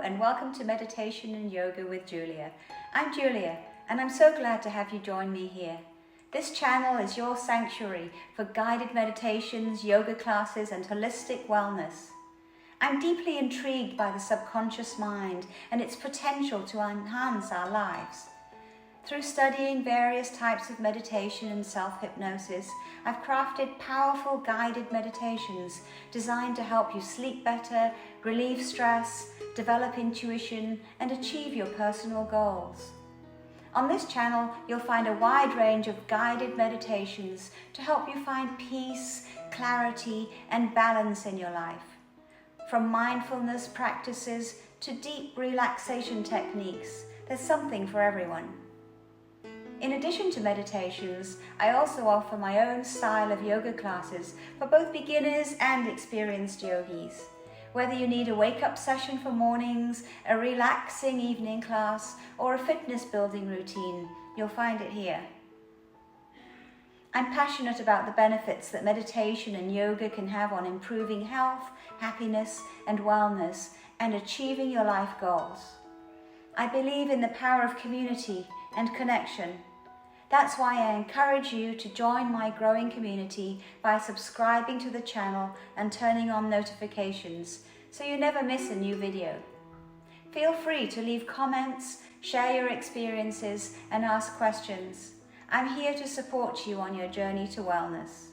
and welcome to Meditation and Yoga with Julia. I'm Julia and I'm so glad to have you join me here. This channel is your sanctuary for guided meditations, yoga classes and holistic wellness. I'm deeply intrigued by the subconscious mind and its potential to enhance our lives. Through studying various types of meditation and self-hypnosis, I've crafted powerful guided meditations designed to help you sleep better, relieve stress, develop intuition, and achieve your personal goals. On this channel, you'll find a wide range of guided meditations to help you find peace, clarity, and balance in your life. From mindfulness practices to deep relaxation techniques, there's something for everyone. In addition to meditations, I also offer my own style of yoga classes for both beginners and experienced yogis. Whether you need a wake-up session for mornings, a relaxing evening class, or a fitness-building routine, you'll find it here. I'm passionate about the benefits that meditation and yoga can have on improving health, happiness, and wellness, and achieving your life goals. I believe in the power of community and connection. That's why I encourage you to join my growing community by subscribing to the channel and turning on notifications so you never miss a new video. Feel free to leave comments, share your experiences, and ask questions. I'm here to support you on your journey to wellness.